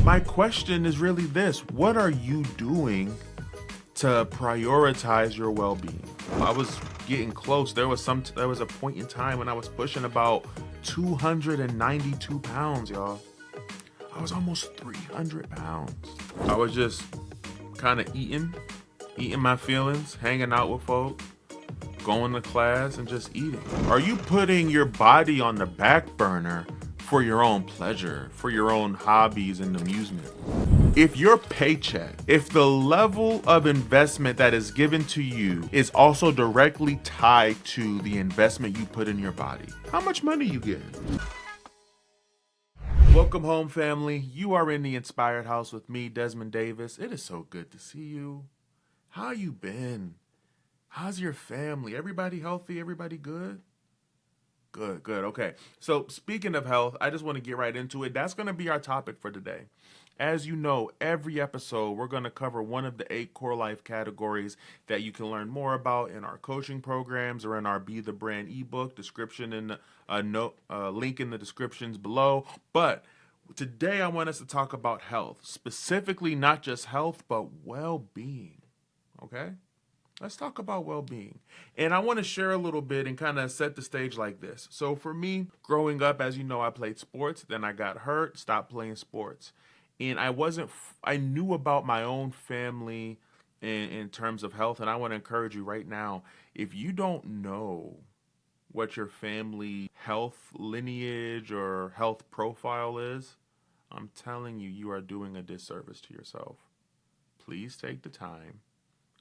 My question is really this: what are you doing to prioritize your well-being? I was getting close. There was a point in time when I was pushing about 292 pounds, y'all. I was almost 300 pounds. I was just kind of eating my feelings, hanging out with folks, going to class, and just eating. Are you putting your body on the back burner for your own pleasure, for your own hobbies and amusement? If your paycheck, if the level of investment that is given to you is also directly tied to the investment you put in your body, how much money you get? Welcome home, family. You are in the Inspired House with me, Desmond Davis. It is so good to see you. How you been? How's your family? Everybody healthy? Everybody good? Good. Okay. So speaking of health, I just want to get right into it. That's going to be our topic for today. As you know, every episode we're going to cover one of the 8 core life categories that you can learn more about in our coaching programs or in our Be the Brand ebook. Description in the link in the descriptions below. But today I want us to talk about health, specifically not just health but well-being. Okay? Let's talk about well-being. And I want to share a little bit and kind of set the stage like this. So for me, growing up, as you know, I played sports. Then I got hurt, stopped playing sports. And I knew about my own family in terms of health. And I want to encourage you right now, if you don't know what your family health lineage or health profile is, I'm telling you, you are doing a disservice to yourself. Please take the time.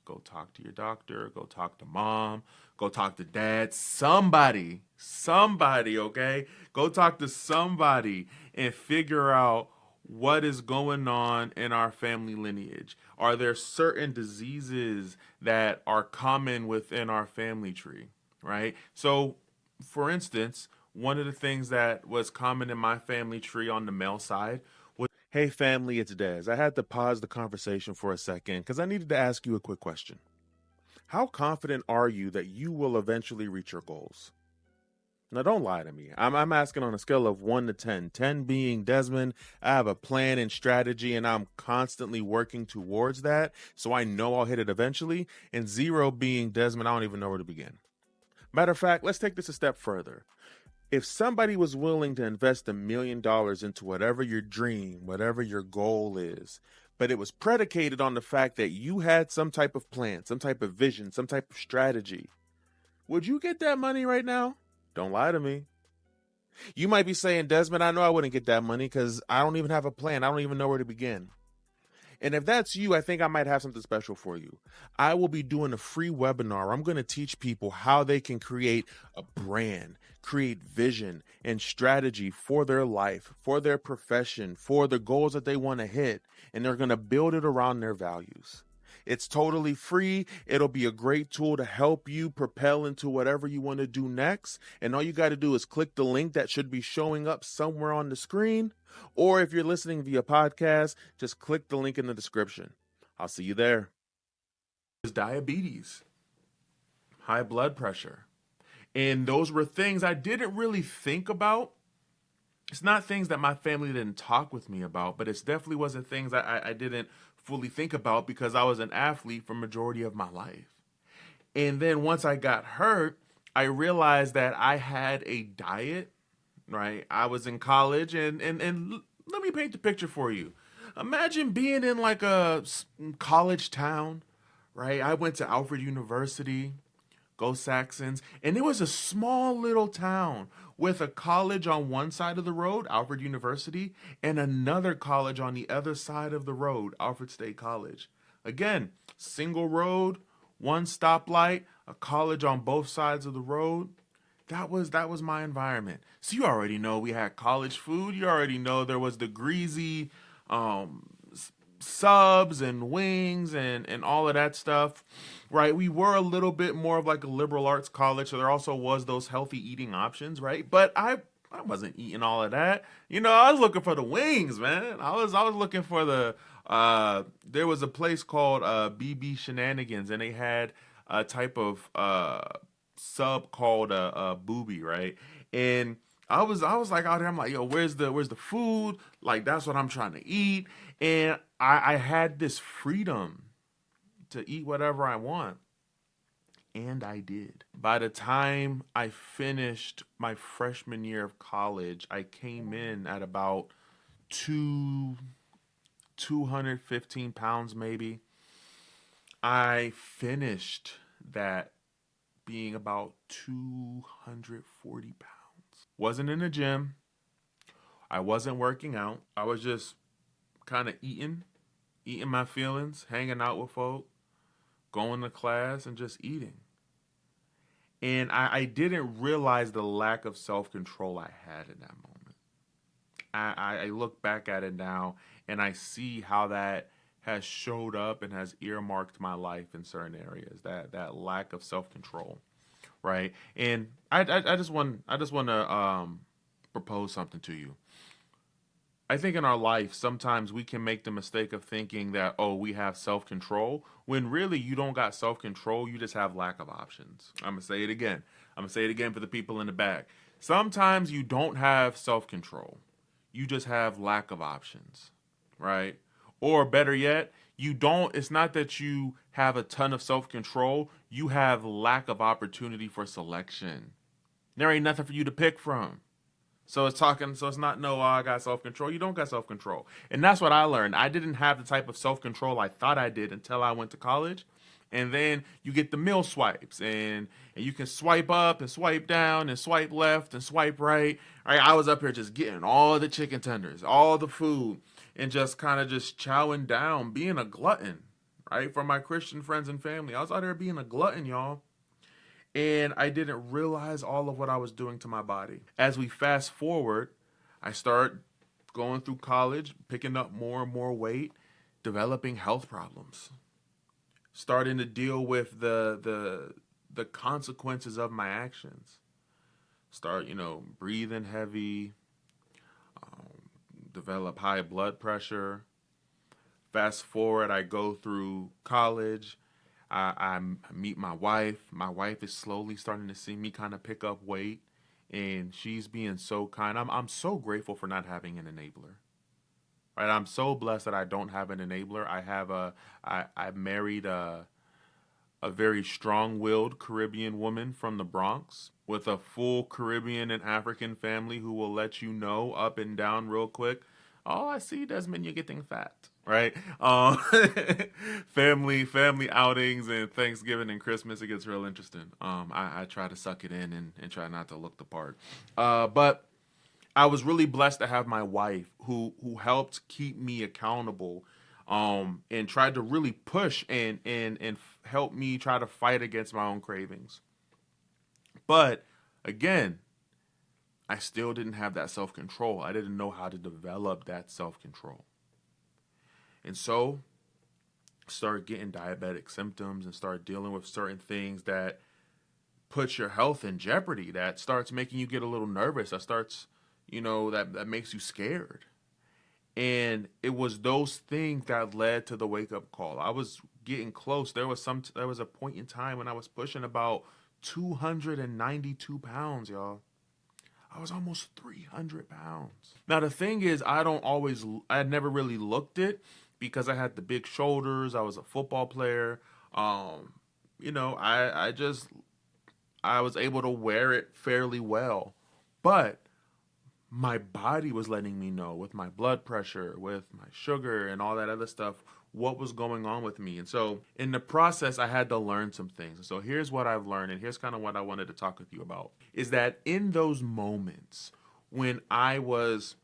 Go talk to your doctor, go talk to mom, go talk to dad, somebody, okay? Go talk to somebody and figure out what is going on in our family lineage. Are there certain diseases that are common within our family tree, right? So, for instance, one of the things that was common in my family tree on the male side was, hey family, it's Des. I had to pause the conversation for a second because I needed to ask you a quick question. How confident are you that you will eventually reach your goals? Now, don't lie to me. I'm asking on a scale of 1 to 10. 10 being, Desmond, I have a plan and strategy and I'm constantly working towards that, so I know I'll hit it eventually. And 0 being, Desmond, I don't even know where to begin. Matter of fact, let's take this a step further. If somebody was willing to invest $1 million into whatever your dream, whatever your goal is, but it was predicated on the fact that you had some type of plan, some type of vision, some type of strategy, would you get that money right now? Don't lie to me. You might be saying, Desmond, I know I wouldn't get that money because I don't even have a plan. I don't even know where to begin. And if that's you, I think I might have something special for you. I will be doing a free webinar. I'm going to teach people how they can create a brand, create vision and strategy for their life, for their profession, for the goals that they want to hit. And they're going to build it around their values. It's totally free. It'll be a great tool to help you propel into whatever you want to do next. And all you got to do is click the link that should be showing up somewhere on the screen. Or if you're listening via podcast, just click the link in the description. I'll see you there. Diabetes, high blood pressure. And those were things I didn't really think about. It's not things that my family didn't talk with me about, but it definitely wasn't things I didn't fully think about because I was an athlete for majority of my life. And then once I got hurt, I realized that I had a diet, right? I was in college and let me paint the picture for you. Imagine being in like a college town, right? I went to Alfred University. Go Saxons. And it was a small little town with a college on one side of the road, Alfred University, and another college on the other side of the road, Alfred State College. Again, single road, one stoplight, a college on both sides of the road. That was my environment. So you already know we had college food. You already know there was the greasy subs and wings and all of that stuff, right? We were a little bit more of like a liberal arts college, so there also was those healthy eating options, right? But I wasn't eating all of that. I was looking for the wings, man. I was looking for the there was a place called BB Shenanigans, and they had a type of sub called a booby, right? And I was like out there. I'm like, yo, where's the food? Like that's what I'm trying to eat, and I had this freedom to eat whatever I want, and I did. By the time I finished my freshman year of college, I came in at about two 215 pounds maybe. I finished that being about 240 pounds. Wasn't in the gym. I wasn't working out. I was just kind of eating my feelings, hanging out with folk, going to class, and just eating. And I didn't realize the lack of self control I had in that moment. I look back at it now and I see how that has showed up and has earmarked my life in certain areas. That lack of self control, right? And I just want to propose something to you. I think in our life, sometimes we can make the mistake of thinking that, oh, we have self control, when really you don't got self control, you just have lack of options. I'm going to say it again. I'm going to say it again for the people in the back. Sometimes you don't have self control, you just have lack of options, right? Or better yet, it's not that you have a ton of self control, you have lack of opportunity for selection. There ain't nothing for you to pick from. So it's not no, I got self control. You don't got self control. And that's what I learned. I didn't have the type of self control I thought I did until I went to college. And then you get the meal swipes and you can swipe up and swipe down and swipe left and swipe right. All right, I was up here just getting all the chicken tenders, all the food, and just kind of just chowing down, being a glutton, right? For my Christian friends and family. I was out there being a glutton, y'all. And I didn't realize all of what I was doing to my body. As we fast forward, I start going through college, picking up more and more weight, developing health problems, starting to deal with the consequences of my actions. Start, breathing heavy, develop high blood pressure. Fast forward, I go through college. I meet my wife. My wife is slowly starting to see me kind of pick up weight, and she's being so kind. I'm so grateful for not having an enabler. Right? I'm so blessed that I don't have an enabler. I married a very strong-willed Caribbean woman from the Bronx with a full Caribbean and African family who will let you know up and down real quick. Oh, I see, Desmond, you're getting fat, right? Family outings and Thanksgiving and Christmas, it gets real interesting. I try to suck it in and try not to look the part. But I was really blessed to have my wife who helped keep me accountable, and tried to really push and help me try to fight against my own cravings. But again, I still didn't have that self-control. I didn't know how to develop that self-control. And so started getting diabetic symptoms and started dealing with certain things that puts your health in jeopardy, that starts making you get a little nervous, that starts, that makes you scared. And it was those things that led to the wake-up call. I was getting close. There was a point in time when I was pushing about 292 pounds, y'all. I was almost 300 pounds. Now, the thing is, I never really looked it because I had the big shoulders. I was a football player. I was able to wear it fairly well. But my body was letting me know with my blood pressure, with my sugar and all that other stuff, what was going on with me. And so in the process, I had to learn some things. And so here's what I've learned, and here's kind of what I wanted to talk with you about, is that in those moments when I was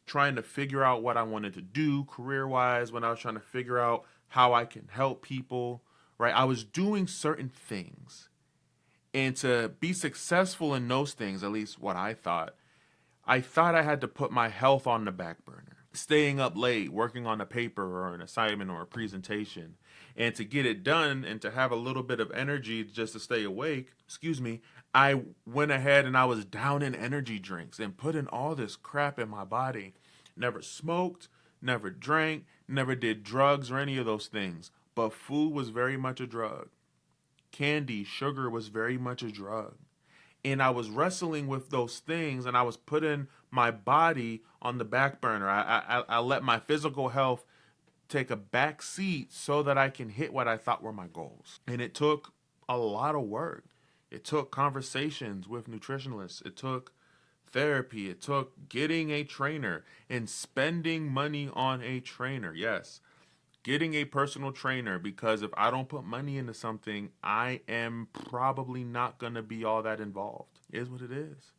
trying to figure out what I wanted to do career-wise, when I was trying to figure out how I can help people, right? I was doing certain things. And to be successful in those things, at least what I thought I had to put my health on the back burner, staying up late, working on a paper or an assignment or a presentation. And to get it done and to have a little bit of energy just to stay awake, I went ahead and I was down in energy drinks and putting all this crap in my body. Never smoked, never drank, never did drugs or any of those things. But food was very much a drug. Candy, sugar was very much a drug. And I was wrestling with those things, and I was putting my body on the back burner. I let my physical health take a back seat so that I can hit what I thought were my goals. And it took a lot of work. It took conversations with nutritionalists. It took therapy. It took getting a trainer and spending money on a trainer. Yes, getting a personal trainer, because if I don't put money into something, I am probably not going to be all that involved. It is what it is.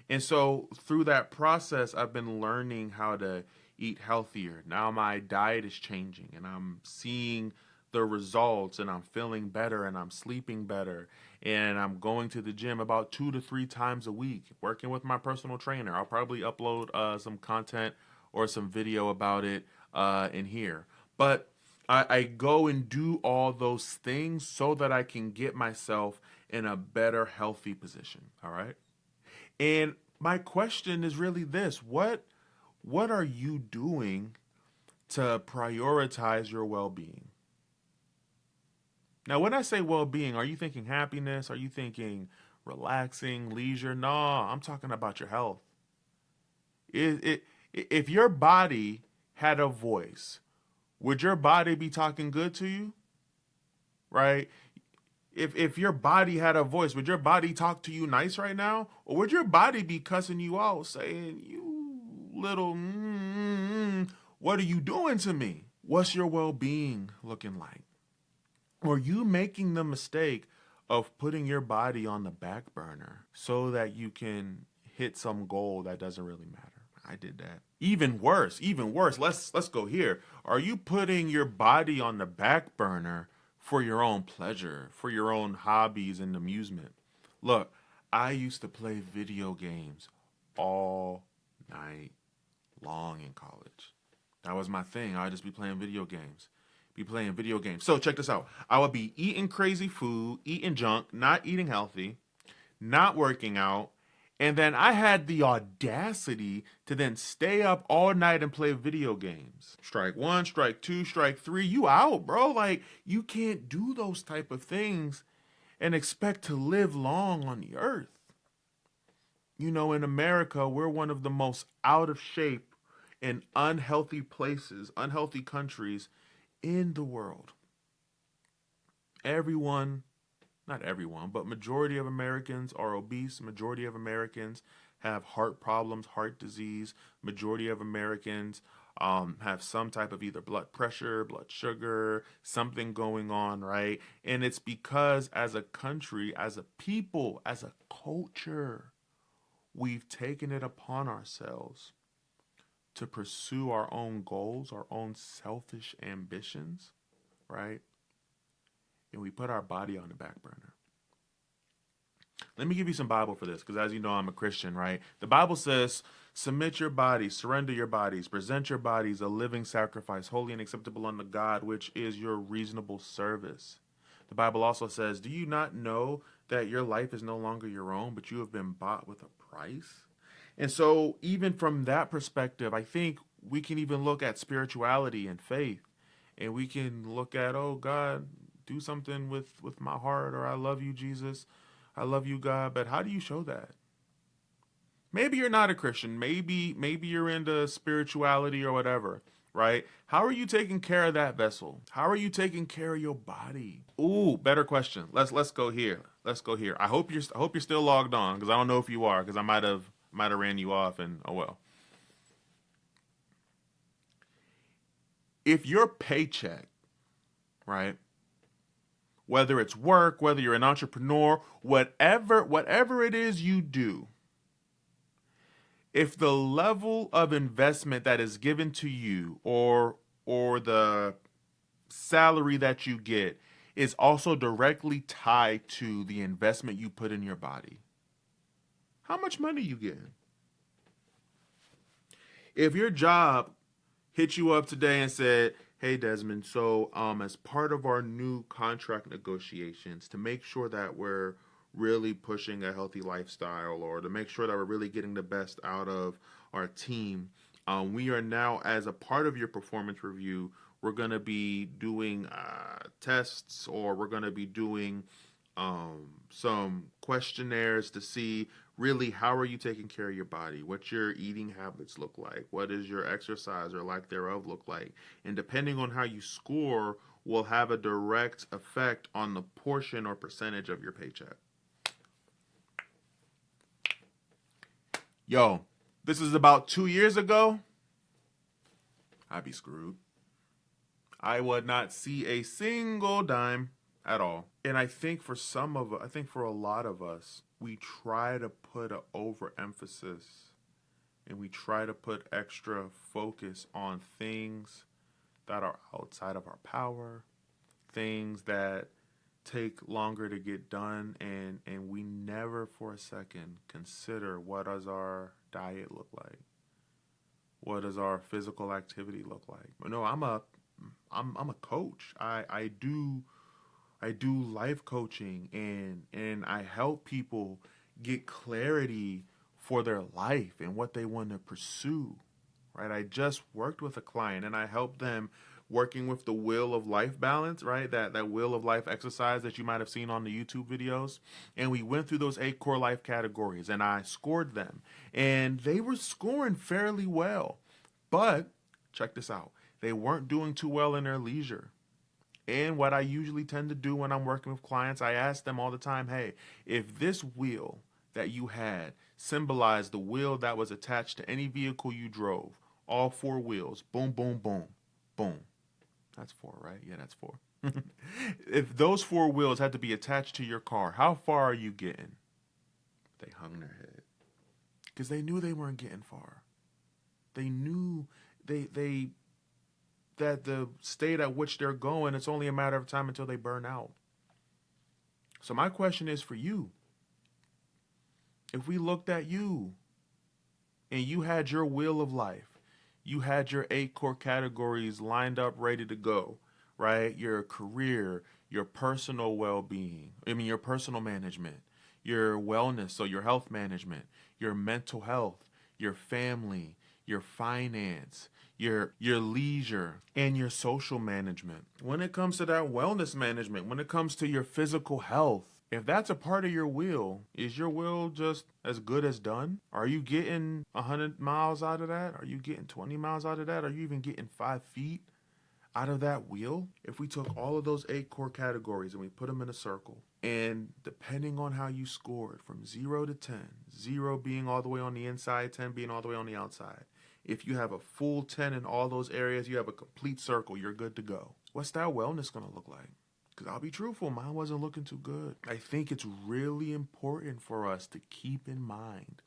And so through that process, I've been learning how to eat healthier. Now my diet is changing and I'm seeing the results, and I'm feeling better, and I'm sleeping better, and I'm going to the gym about 2 to 3 times a week, working with my personal trainer. I'll probably upload some content or some video about it in here. But I go and do all those things so that I can get myself in a better, healthy position. All right. And my question is really this: what are you doing to prioritize your well-being? Now, when I say well-being, are you thinking happiness? Are you thinking relaxing, leisure? No, I'm talking about your health. If your body had a voice, would your body be talking good to you? Right? If your body had a voice, would your body talk to you nice right now? Or would your body be cussing you out, saying, you little, what are you doing to me? What's your well-being looking like? Or you making the mistake of putting your body on the back burner so that you can hit some goal that doesn't really matter? I did that. Even worse, even worse. Let's go here. Are you putting your body on the back burner for your own pleasure, for your own hobbies and amusement? Look, I used to play video games all night long in college. That was my thing. I'd just be playing video games. So check this out. I would be eating crazy food, eating junk, not eating healthy, not working out, and then I had the audacity to then stay up all night and play video games. Strike one, strike two, strike three, you out, bro. Like, you can't do those type of things and expect to live long on the earth. You know, in America, we're one of the most out of shape and unhealthy places, unhealthy countries in the world. Everyone, not everyone, but majority of Americans are obese. Majority of Americans have heart problems, heart disease. Majority of Americans have some type of either blood pressure, blood sugar, something going on, right? And it's because as a country, as a people, as a culture, we've taken it upon ourselves to pursue our own goals, our own selfish ambitions, right? And we put our body on the back burner. Let me give you some Bible for this, because as you know, I'm a Christian, right? The Bible says, submit your bodies, surrender your bodies, present your bodies a living sacrifice, holy and acceptable unto God, which is your reasonable service. The Bible also says, do you not know that your life is no longer your own, but you have been bought with a price? And so even from that perspective, I think we can even look at spirituality and faith, and we can look at, oh, God, do something with my heart, or I love you, Jesus. I love you, God. But how do you show that? Maybe you're not a Christian. Maybe you're into spirituality or whatever, right? How are you taking care of that vessel? How are you taking care of your body? Ooh, better question. Let's go here. Let's go here. I hope you're still logged on, because I don't know if you are, because I might have ran you off, and oh well. If your paycheck, right, whether it's work, whether you're an entrepreneur, whatever it is you do, if the level of investment that is given to you or the salary that you get is also directly tied to the investment you put in your body, how much money you getting? If your job hit you up today and said, hey, Desmond, so as part of our new contract negotiations, to make sure that we're really pushing a healthy lifestyle, or to make sure that we're really getting the best out of our team, we are now, as a part of your performance review, we're going to be doing tests, or we're going to be doing some questionnaires to see really how are you taking care of your body, what your eating habits look like, what does your exercise or lack thereof look like, and depending on how you score will have a direct effect on the portion or percentage of your paycheck. Yo, this is about 2 years ago. I'd be screwed. I would not see a single dime at all. And I think for a lot of us, we try to put an overemphasis and we try to put extra focus on things that are outside of our power, things that take longer to get done, and we never for a second consider what does our diet look like? What does our physical activity look like? No, I'm a coach. I do life coaching and I help people get clarity for their life and what they want to pursue. Right? I just worked with a client and I helped them working with the wheel of life balance, right? That wheel of life exercise that you might have seen on the YouTube videos. And we went through those 8 core life categories and I scored them. And they were scoring fairly well. But check this out. They weren't doing too well in their leisure. And what I usually tend to do when I'm working with clients, I ask them all the time, hey, if this wheel that you had symbolized the wheel that was attached to any vehicle you drove, all 4 wheels, boom, boom, boom, boom. That's 4, right? Yeah, that's 4. If those 4 wheels had to be attached to your car, how far are you getting? They hung their head. Because they knew they weren't getting far. They knew that the state at which they're going, it's only a matter of time until they burn out. So my question is for you. If we looked at you and you had your wheel of life, you had your 8 core categories lined up, ready to go, right? Your career, your personal well-being, your personal management, your wellness, so your health management, your mental health, your family, your finance, your leisure, and your social management. When it comes to that wellness management, when it comes to your physical health, if that's a part of your will, is your will just as good as done? Are you getting 100 miles out of that? Are you getting 20 miles out of that? Are you even getting 5 feet out of that wheel? If we took all of those 8 core categories and we put them in a circle, and depending on how you scored from 0 to 10, 0 being all the way on the inside, 10 being all the way on the outside, if you have a full 10 in all those areas, you have a complete circle, you're good to go. What's that wellness going to look like? Because I'll be truthful, mine wasn't looking too good. I think it's really important for us to keep in mind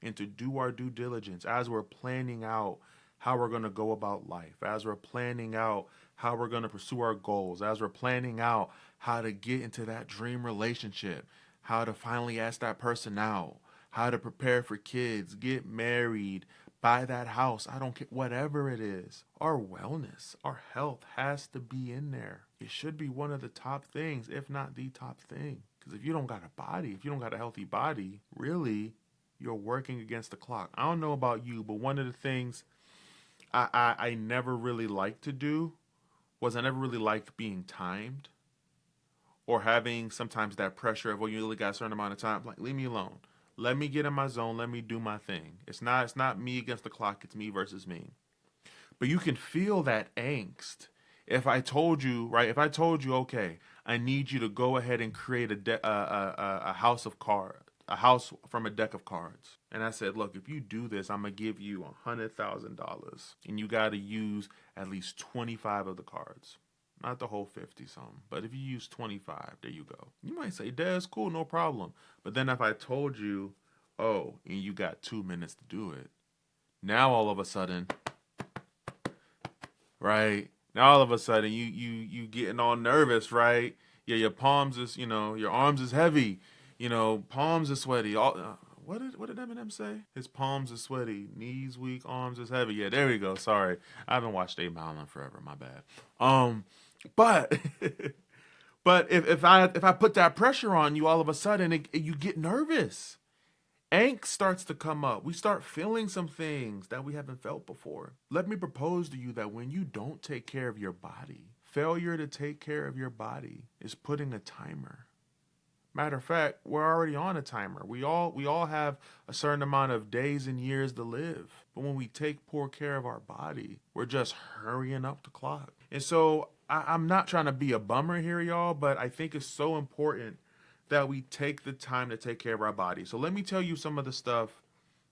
and to do our due diligence as we're planning out how we're going to go about life, as we're planning out how we're going to pursue our goals, as we're planning out how to get into that dream relationship, how to finally ask that person out, how to prepare for kids, get married, buy that house, I don't care, whatever it is. Our wellness, our health has to be in there. It should be one of the top things, if not the top thing. Because if you don't got a body, if you don't got a healthy body, really, you're working against the clock. I don't know about you, but one of the things I never really liked to do was I never really liked being timed or having sometimes that pressure of, well, you only got a certain amount of time. Like, leave me alone. Let me get in my zone. Let me do my thing. It's not me against the clock. It's me versus me. But you can feel that angst. If I told you, right? If I told you, okay, I need you to go ahead and create a house of cards, a house from a deck of cards. And I said, look, if you do this, I'm going to give you $100,000. And you got to use at least 25 of the cards. Not the whole 50 something. But if you use 25, there you go. You might say, Des, cool, no problem. But then if I told you, oh, and you got 2 minutes to do it. Now all of a sudden, right? Now all of a sudden you getting all nervous, right? Yeah, your palms is, your arms is heavy. Palms are sweaty. What did Eminem say? His palms are sweaty, knees weak, arms is heavy. Yeah, there we go. Sorry, I haven't watched 8 Mile in forever. My bad. But but if I put that pressure on you, all of a sudden you get nervous. Angst starts to come up. We start feeling some things that we haven't felt before. Let me propose to you that when you don't take care of your body, failure to take care of your body is putting a timer. Matter of fact, we're already on a timer. We all have a certain amount of days and years to live. But when we take poor care of our body, we're just hurrying up the clock. And so I'm not trying to be a bummer here, y'all, but I think it's so important that we take the time to take care of our body. So let me tell you some of the stuff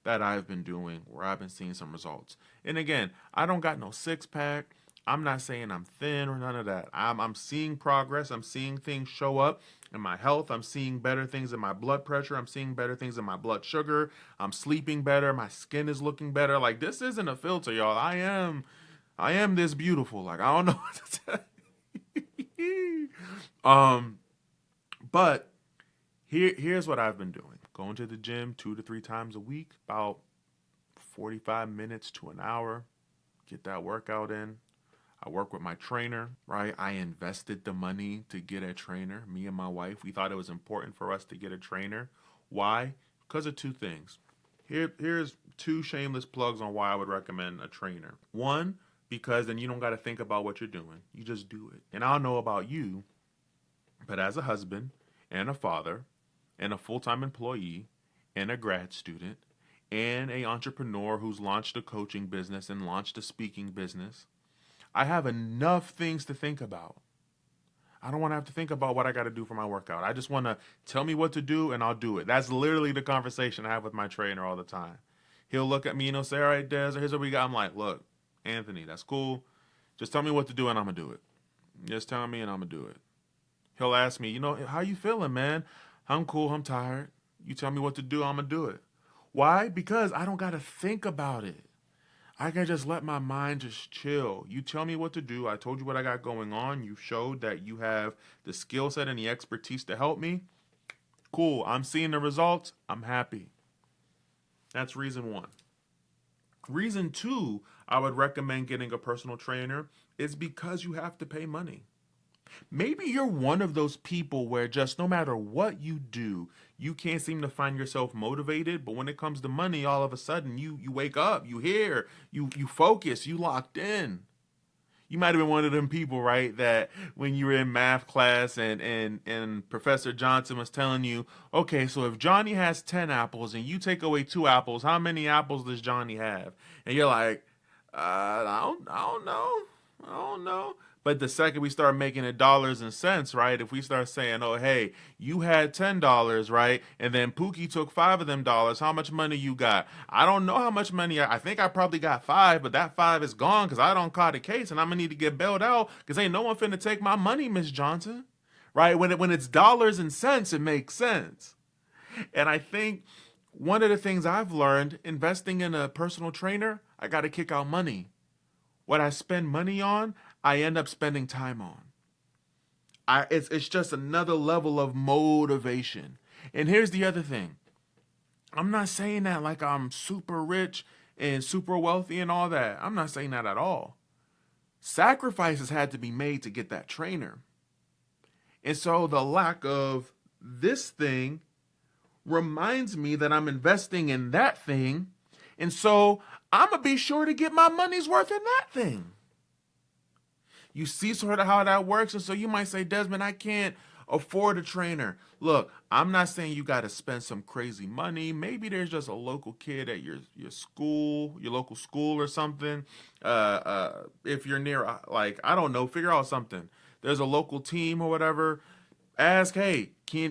that I've been doing where I've been seeing some results. And again, I don't got no six pack. I'm not saying I'm thin or none of that. I'm seeing progress. I'm seeing things show up in my health. I'm seeing better things in my blood pressure. I'm seeing better things in my blood sugar. I'm sleeping better. My skin is looking better. Like, this isn't a filter, y'all. I am this beautiful. Like, I don't know what to tell you. But here's what I've been doing. Going to the gym 2 to 3 times a week, about 45 minutes to an hour. Get that workout in. I work with my trainer, right? I invested the money to get a trainer. Me and my wife, we thought it was important for us to get a trainer. Why? Because of two things. Here's 2 shameless plugs on why I would recommend a trainer. One, because then you don't got to think about what you're doing. You just do it. And I don't know about you, but as a husband and a father and a full-time employee and a grad student and a entrepreneur who's launched a coaching business and launched a speaking business, I have enough things to think about. I don't want to have to think about what I got to do for my workout. I just want to tell me what to do and I'll do it. That's literally the conversation I have with my trainer all the time. He'll look at me and he'll say, all right, Des, here's what we got. I'm like, look, Anthony, that's cool. Just tell me what to do and I'm going to do it. Just tell me and I'm going to do it. He'll ask me, how you feeling, man? I'm cool. I'm tired. You tell me what to do. I'm going to do it. Why? Because I don't got to think about it. I can just let my mind just chill. You tell me what to do. I told you what I got going on. You showed that you have the skill set and the expertise to help me. Cool. I'm seeing the results. I'm happy. That's reason 1. Reason 2, I would recommend getting a personal trainer is because you have to pay money. Maybe you're one of those people where just no matter what you do, you can't seem to find yourself motivated. But when it comes to money, all of a sudden you wake up, you hear, you focus, you locked in. You might have been one of them people, right, that when you were in math class and Professor Johnson was telling you, okay, so if Johnny has 10 apples and you take away 2 apples, how many apples does Johnny have? And you're like, I don't know. But the second we start making it dollars and cents, right? If we start saying, oh, hey, you had $10, right? And then Pookie took 5 of them dollars. How much money you got? I don't know how much money. I think I probably got 5, but that 5 is gone because I don't caught a case and I'm going to need to get bailed out because ain't no one finna take my money, Miss Johnson. Right? When it's dollars and cents, it makes sense. And I think one of the things I've learned, investing in a personal trainer, I got to kick out money. What I spend money on, I end up spending time on. It's just another level of motivation. And here's the other thing. I'm not saying that like I'm super rich and super wealthy and all that. I'm not saying that at all. Sacrifices had to be made to get that trainer. And so the lack of this thing reminds me that I'm investing in that thing. And so I'm going to be sure to get my money's worth in that thing. You see sort of how that works. And so you might say, Desmond, I can't afford a trainer. Look, I'm not saying you got to spend some crazy money. Maybe there's just a local kid at your school, your local school or something. If you're near, like, I don't know, figure out something. There's a local team or whatever. Ask, hey,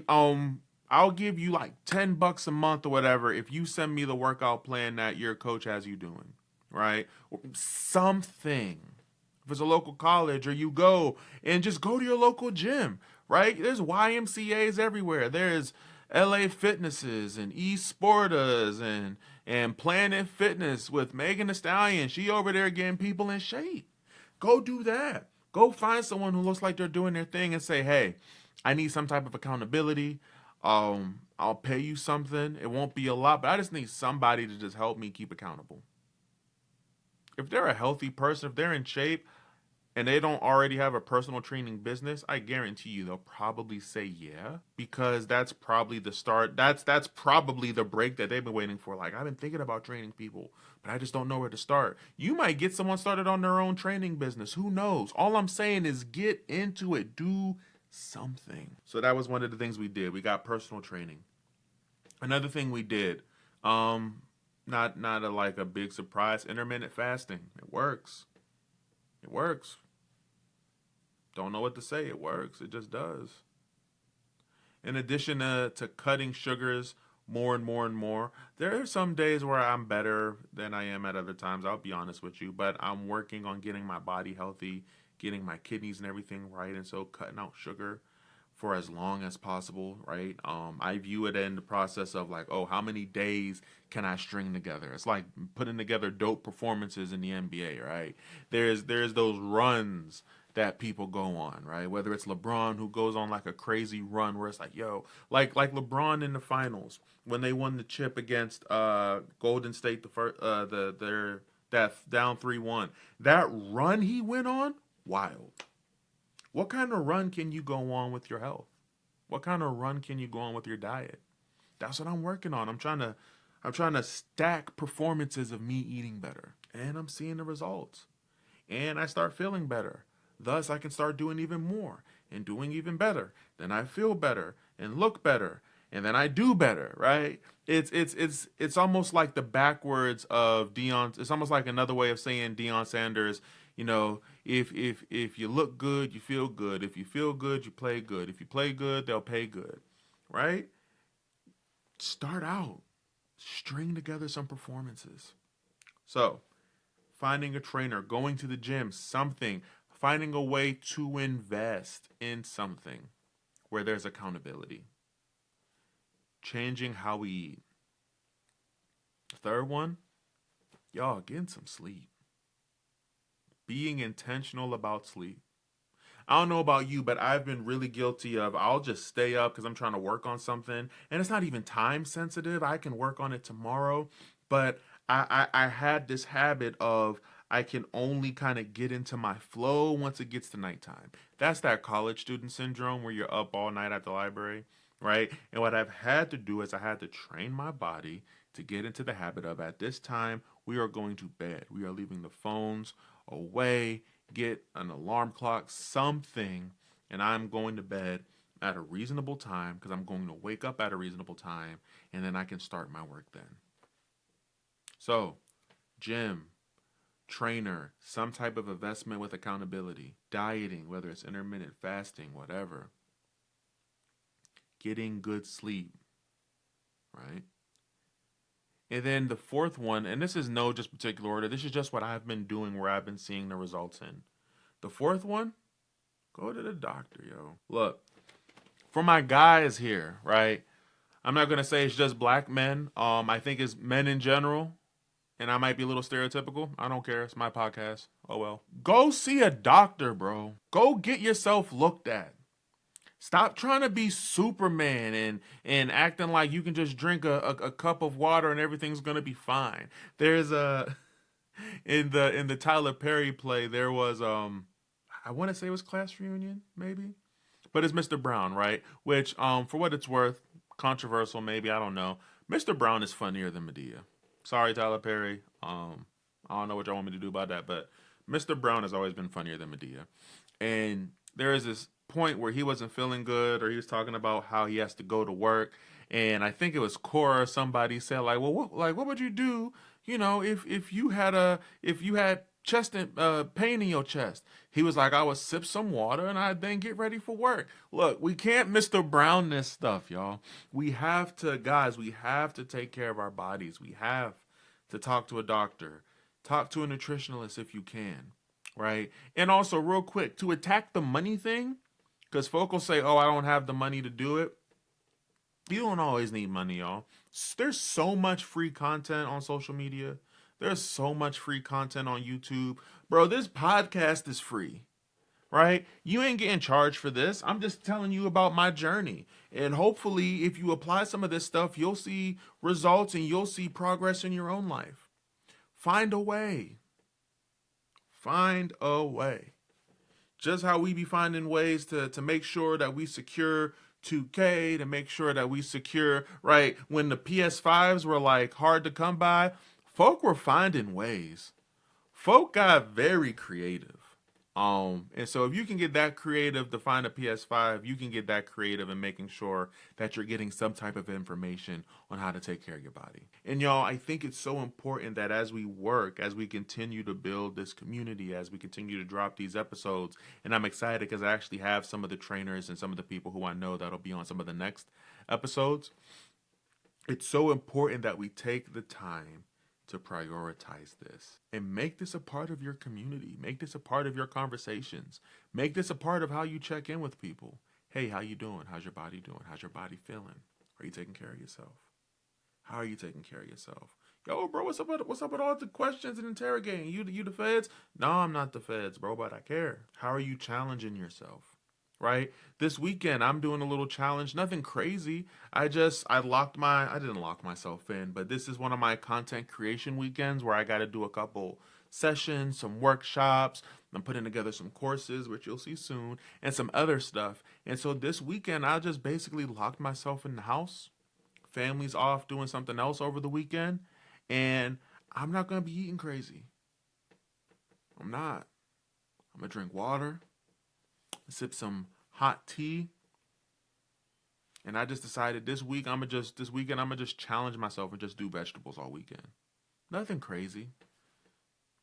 I'll give you like $10 a month or whatever if you send me the workout plan that your coach has you doing, right? Something. If it's a local college, or you go and just go to your local gym, right? There's YMCAs everywhere. There's LA Fitnesses and eSportas and Planet Fitness with Megan Thee Stallion. She over there getting people in shape. Go do that. Go find someone who looks like they're doing their thing and say, hey, I need some type of accountability. I'll pay you something. It won't be a lot, but I just need somebody to just help me keep accountable. If they're a healthy person, if they're in shape and they don't already have a personal training business, I guarantee you they'll probably say yeah, because that's probably the start. That's probably the break that they've been waiting for. Like, I've been thinking about training people, but I just don't know where to start. You might get someone started on their own training business. Who knows? All I'm saying is get into it. Do something. So that was one of the things we did. We got personal training. Another thing we did, not like a big surprise, intermittent fasting. It works. It works. Don't know what to say. It works. It just does. In addition to cutting sugars more and more and more, there are some days where I'm better than I am at other times. I'll be honest with you, but I'm working on getting my body healthy, getting my kidneys and everything right, and so cutting out sugar for as long as possible, right? I view it in the process of like, oh, how many days can I string together? It's like putting together dope performances in the NBA, right? There's those runs that people go on, right? Whether it's LeBron who goes on like a crazy run where it's like, yo, like LeBron in the finals when they won the chip against Golden State, the first their that down 3-1. That run he went on, wild. What kind of run can you go on with your health? What kind of run can you go on with your diet? That's what I'm working on. I'm trying to stack performances of me eating better, and I'm seeing the results. And I start feeling better. Thus, I can start doing even more and doing even better. Then I feel better and look better, and then I do better, right? It's almost like the backwards of Deion. It's almost like another way of saying Deion Sanders. You know, if you look good, you feel good. If you feel good, you play good. If you play good, they'll pay good, right? Start out, string together some performances. So, finding a trainer, going to the gym, something, finding a way to invest in something where there's accountability. Changing how we eat. The third one, y'all, getting some sleep. Being intentional about sleep. I don't know about you, but I've been really guilty of I'll just stay up because I'm trying to work on something. And it's not even time sensitive. I can work on it tomorrow. But I had this habit of I can only kind of get into my flow once it gets to nighttime. That's that college student syndrome where you're up all night at the library, right? And what I've had to do is I had to train my body to get into the habit of at this time, we are going to bed. We are leaving the phones away, get an alarm clock, something, and I'm going to bed at a reasonable time because I'm going to wake up at a reasonable time, and then I can start my work then. So, gym, trainer, some type of investment with accountability, dieting, whether it's intermittent fasting, whatever, getting good sleep, right? And then the fourth one, and this is no just particular order, this is just what I've been doing where I've been seeing the results in. The fourth one, go to the doctor, yo. Look, for my guys here, right? I'm not going to say it's just black men. I think it's men in general. And I might be a little stereotypical. I don't care. It's my podcast. Oh well. Go see a doctor, bro. Go get yourself looked at. Stop trying to be Superman and acting like you can just drink a cup of water and everything's gonna be fine. There's a in the Tyler Perry play there was I want to say it was Class Reunion maybe, but it's Mr. Brown, right? Which for what it's worth, controversial maybe, I don't know. Mr. Brown is funnier than Medea. Sorry, Tyler Perry. I don't know what y'all want me to do about that, but Mr. Brown has always been funnier than Medea. And there is this point where he wasn't feeling good, or he was talking about how he has to go to work, and I think it was Cora or somebody said like, well, what would you do, you know, if you had chest pain in your chest? He was like, I would sip some water and I'd then get ready for work. Look, we can't Mr. Brown this stuff, y'all. We have to take care of our bodies. We have to talk to a doctor, talk to a nutritionalist if you can, right? And also, real quick, to attack the money thing, because folk will say, oh, I don't have the money to do it. You don't always need money, y'all. There's so much free content on social media. There's so much free content on YouTube. Bro, this podcast is free, right? You ain't getting charged for this. I'm just telling you about my journey. And hopefully, if you apply some of this stuff, you'll see results and you'll see progress in your own life. Find a way. Find a way. Just how we be finding ways to make sure that we secure 2K, to make sure that we secure, right, when the PS5s were like hard to come by, folk were finding ways. Folk got very creative. And so if you can get that creative to find a PS5, you can get that creative in making sure that you're getting some type of information on how to take care of your body. And y'all, I think it's so important that as we work, as we continue to build this community, as we continue to drop these episodes, and I'm excited because I actually have some of the trainers and some of the people who I know that'll be on some of the next episodes. It's so important that we take the time to prioritize this and make this a part of your community. Make this a part of your conversations. Make this a part of how you check in with people. Hey, how you doing? How's your body doing? How's your body feeling? Are you taking care of yourself? How are you taking care of yourself? Yo, bro, what's up with all the questions and interrogating? You the feds? No, I'm not the feds, bro, but I care. How are you challenging yourself? Right? This weekend I'm doing a little challenge, nothing crazy. I didn't lock myself in, but this is one of my content creation weekends where I got to do a couple sessions, some workshops. I'm putting together some courses, which you'll see soon, and some other stuff. And so this weekend I just basically locked myself in the house. Family's off doing something else over the weekend, and I'm not going to be eating crazy. I'm not. I'm going to drink water, sip some hot tea, and I just decided this weekend I'm gonna just challenge myself and just do vegetables all weekend. Nothing crazy.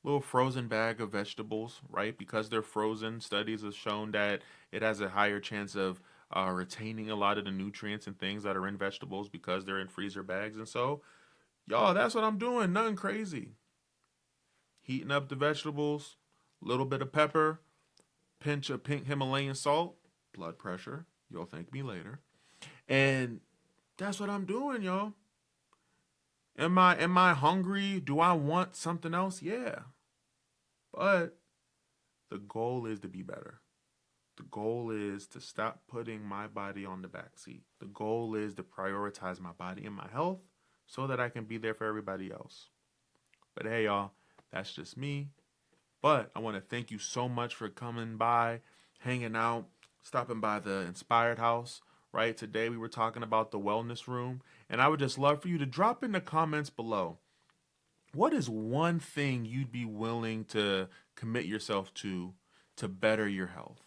Little frozen bag of vegetables, right? Because they're frozen, studies have shown that it has a higher chance of retaining a lot of the nutrients and things that are in vegetables because they're in freezer bags. And so, y'all, that's what I'm doing. Nothing crazy. Heating up the vegetables, a little bit of pepper, pinch of pink Himalayan salt, blood pressure. You'll thank me later. And that's what I'm doing, y'all. Am I hungry? Do I want something else? Yeah. But the goal is to be better. The goal is to stop putting my body on the back seat. The goal is to prioritize my body and my health so that I can be there for everybody else. But hey, y'all, that's just me. But I want to thank you so much for coming by, hanging out, stopping by the Inspired House, right? Today we were talking about the wellness room, and I would just love for you to drop in the comments below. What is one thing you'd be willing to commit yourself to better your health,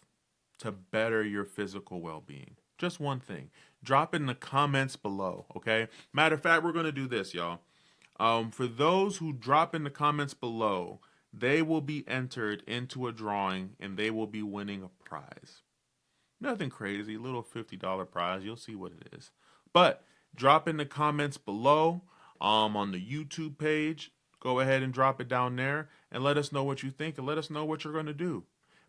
to better your physical well-being? Just one thing. Drop in the comments below, okay? Matter of fact, we're going to do this, y'all. For those who drop in the comments below, they will be entered into a drawing and they will be winning a prize. Nothing crazy, little $50 prize. You'll see what it is. But drop in the comments below on the YouTube page. Go ahead and drop it down there and let us know what you think and let us know what you're going to do.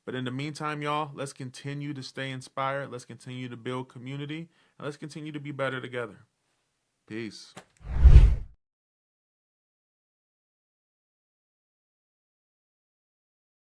But in the meantime, y'all, let's continue to stay inspired. Let's continue to build community and let's continue to be better together. Peace.